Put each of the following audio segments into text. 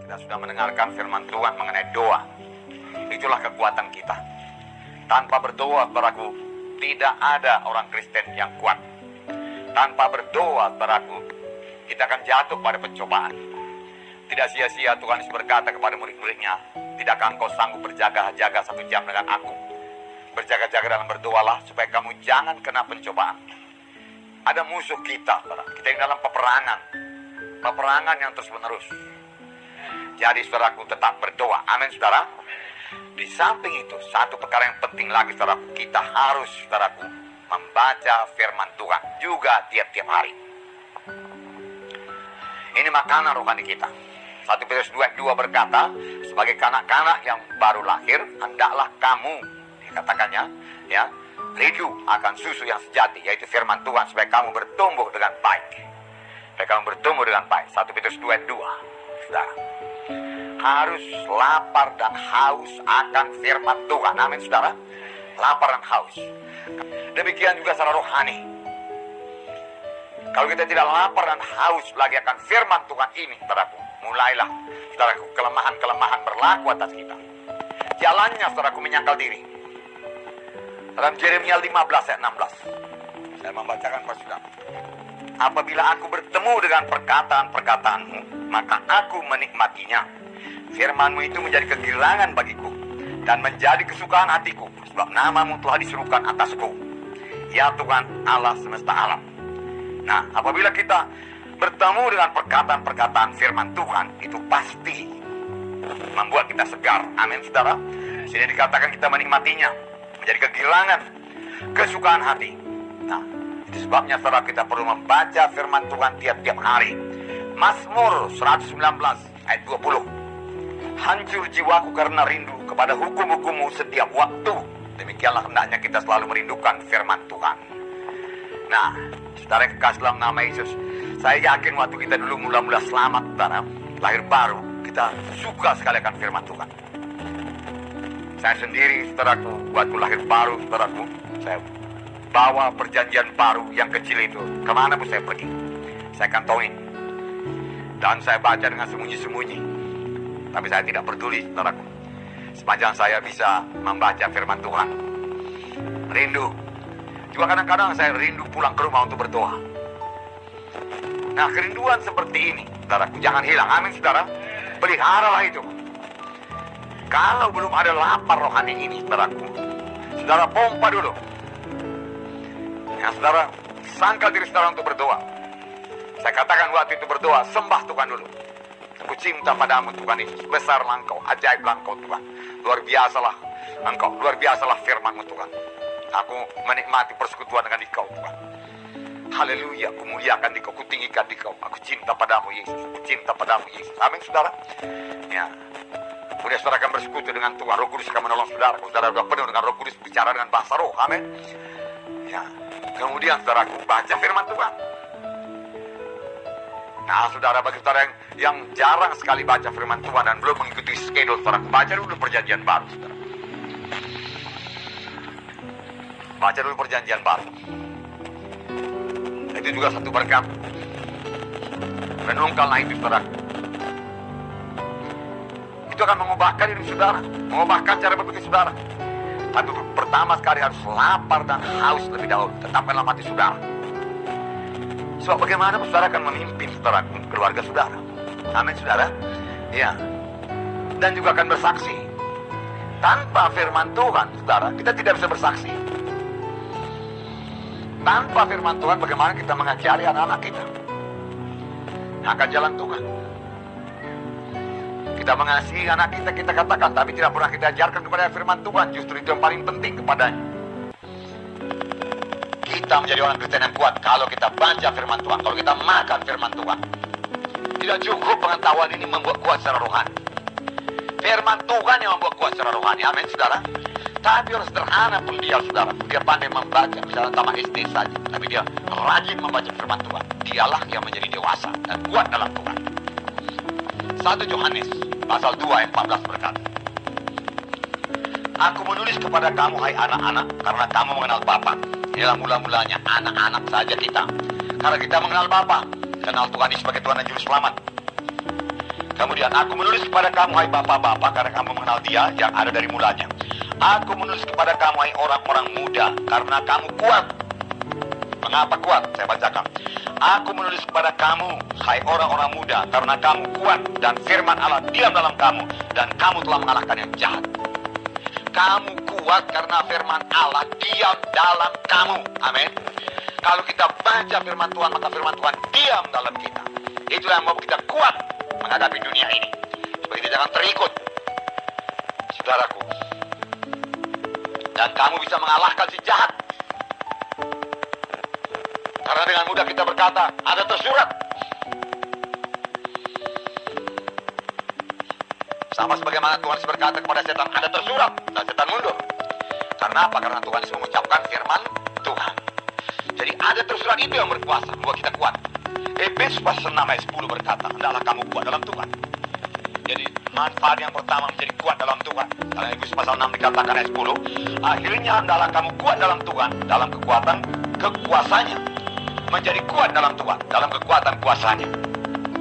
Kita sudah mendengarkan firman Tuhan mengenai doa. Itulah kekuatan kita. Tanpa berdoa, saudaraku, tidak ada orang Kristen yang kuat. Tanpa berdoa, saudaraku, kita akan jatuh pada pencobaan. Tidak sia-sia Tuhan Yesus berkata kepada murid-muridnya, tidakkah engkau sanggup berjaga-jaga 1 jam dengan aku? Berjaga-jaga dalam berdoalah supaya kamu jangan kena pencobaan. Ada musuh kita, saudara. Kita ini dalam peperangan yang terus-menerus. Jadi saudaraku tetap berdoa. Amin, saudara. Di samping itu, satu perkara yang penting lagi, saudaraku, kita harus, saudaraku, membaca firman Tuhan juga tiap-tiap hari. Ini makanan rohani kita. 1 Petrus 2:2 berkata, sebagai kanak-kanak yang baru lahir, hendaklah kamu, dikatakannya, ya, rindu akan susu yang sejati, yaitu firman Tuhan, supaya kamu bertumbuh dengan baik. Supaya kamu bertumbuh dengan baik. 1 Petrus 2:2. Saudara, harus lapar dan haus akan firman Tuhan. Amin, saudara. Lapar dan haus. Demikian juga secara rohani. Kalau kita tidak lapar dan haus lagi akan firman Tuhan ini, saudaraku, mulailah, saudaraku, kelemahan-kelemahan berlaku atas kita. Jalannya, saudaraku, menyangkal diri. Dalam Yeremia 15 ayat 16. Saya membacakan kepada saudara. Apabila aku bertemu dengan perkataan-perkataanmu, maka aku menikmatinya. Firmanmu itu menjadi kegirangan bagiku dan menjadi kesukaan hatiku, sebab namamu telah disuruhkan atasku, ya Tuhan Allah semesta alam. Nah, apabila kita bertemu dengan perkataan-perkataan firman Tuhan, itu pasti membuat kita segar. Amin, saudara. Sini dikatakan kita menikmatinya, menjadi kegirangan, kesukaan hati. Nah, itu sebabnya, saudara, kita perlu membaca firman Tuhan tiap-tiap hari. Mazmur 119 ayat 20. Hancur jiwaku karena rindu kepada hukum-hukummu setiap waktu. Demikianlah hendaknya kita selalu merindukan firman Tuhan. Nah, saudara yang kekasih dalam nama Yesus, saya yakin waktu kita dulu mula-mula selamat, saudara, lahir baru, kita suka sekali akan firman Tuhan. Saya sendiri, saudaraku, waktu lahir baru, saudaraku, saya bawa perjanjian baru yang kecil itu. Kemana pun saya pergi, saya kantongin. Dan saya baca dengan sembunyi-sembunyi. Tapi saya tidak peduli, saudaraku, sepanjang saya bisa membaca firman Tuhan. Rindu. Juga kadang-kadang saya rindu pulang ke rumah untuk berdoa. Nah, kerinduan seperti ini, saudaraku, jangan hilang. Amin, saudara. Peliharalah itu. Kalau belum ada lapar rohani ini, saudaraku, saudara pompa dulu. Ya, saudara, sangkal diri saudara untuk berdoa. Saya katakan waktu itu berdoa, sembah Tuhan dulu. Aku cinta padamu Tuhan Yesus. Besarlah engkau, ajaiblah engkau Tuhan. Luar biasalah engkau, luar biasalah firman-Mu Tuhan. Aku menikmati persekutuan dengan Engkau Tuhan. Haleluya, aku muliakan Engkau, aku tinggikan Engkau. Aku cinta padamu Yesus, aku cinta padamu Yesus. Amin, saudara. Ya, kemudian saudara akan bersekutu dengan Tuhan. Roh Kudus akan menolong saudara. Saudara sudah penuh dengan Roh Kudus, bicara dengan bahasa roh. Amin. Ya, kemudian saudaraku baca firman Tuhan. Nah, saudara, bagi saudara yang jarang sekali baca firman Tuhan dan belum mengikuti schedule, saudara, baca dulu perjanjian baru, saudara. Baca dulu perjanjian baru. Itu juga satu berkat. Renungkanlah itu, saudara. Itu akan mengubahkan hidup saudara, mengubahkan cara berpikir saudara. Tapi pertama sekali harus lapar dan haus lebih dahulu. Tetapkan dalam hati saudara. Sebab bagaimana saudara akan memimpin saudara, keluarga saudara. Amin, saudara. Ya. Dan juga akan bersaksi. Tanpa firman Tuhan, saudara, kita tidak bisa bersaksi. Tanpa firman Tuhan, bagaimana kita mengajari anak-anak kita akan jalan Tuhan. Kita mengasihi anak kita, kita katakan, tapi tidak pernah kita ajarkan kepada firman Tuhan. Justru itu yang paling penting kepadanya. Kita menjadi orang Kristen yang kuat kalau kita baca firman Tuhan, kalau kita makan firman Tuhan. Tidak cukup pengetahuan ini membuat kuat secara rohani. Firman Tuhan yang membuat kuat secara rohani. Amin, saudara. Tapi orang sederhana pun dia, saudara, dia pandai membaca, misalnya taman SD saja, tapi dia rajin membaca firman Tuhan. Dialah yang menjadi dewasa dan kuat dalam Tuhan. 1 Yohanes pasal 2 ayat 14 berkata, Aku menulis kepada kamu, hai anak-anak, karena kamu mengenal Bapa. Inilah mula-mulanya anak-anak saja kita, karena kita mengenal Bapa, kenal Tuhan sebagai Tuhan dan Juru Selamat. Kemudian aku menulis kepada kamu, hai bapak-bapak, karena kamu mengenal Dia yang ada dari mulanya. Aku menulis kepada kamu, hai orang-orang muda, karena kamu kuat. Mengapa kuat? Saya bacakan. Aku menulis kepada kamu, hai orang-orang muda, karena kamu kuat, dan firman Allah diam dalam kamu, dan kamu telah mengalahkan yang jahat. Kamu kuat karena firman Allah diam dalam kamu. Amin. Kalau kita baca firman Tuhan, maka firman Tuhan diam dalam kita. Itulah yang membuat kita kuat menghadapi dunia ini, supaya kita jangan terikut, saudaraku. Dan kamu bisa mengalahkan si jahat. Karena dengan mudah kita berkata, ada tersurat. Sama sebagaimana Tuhan Yesus berkata kepada setan, ada tersurat, dan setan mundur. Karena apa? Karena Tuhan Yesus mengucapkan firman Tuhan. Jadi ada tersurat itu yang berkuasa, membuat kita kuat. Efesus pasal 6 ayat 10 berkata, hendaklah kamu kuat dalam Tuhan. Jadi manfaat yang pertama menjadi kuat dalam Tuhan. Dalam Efesus pasal 6 dikatakan ayat 10, akhirnya hendaklah kamu kuat dalam Tuhan, dalam kekuatan kekuasanya. Menjadi kuat dalam Tuhan, dalam kekuatan kuasanya.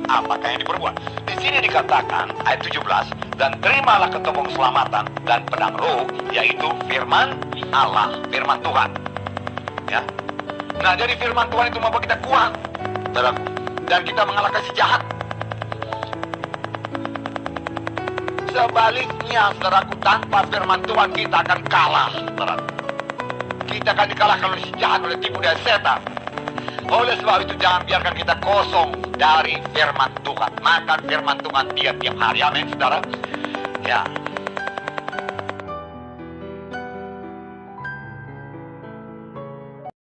Apakah yang diperbuat? Di sini dikatakan ayat 17, dan terimalah ketopong keselamatan dan pedang roh, yaitu firman Allah, firman Tuhan. Ya. Nah, jadi firman Tuhan itu membuat kita kuat, saudaraku, dan kita mengalahkan si jahat. Sebaliknya, saudaraku, tanpa firman Tuhan kita akan kalah, saudaraku. Kita akan dikalahkan oleh si jahat, oleh tipu daya setan. Oleh sebab itu jangan biarkan kita kosong dari firman Tuhan. Makan firman Tuhan tiap-tiap hari. Amin, saudara. Ya.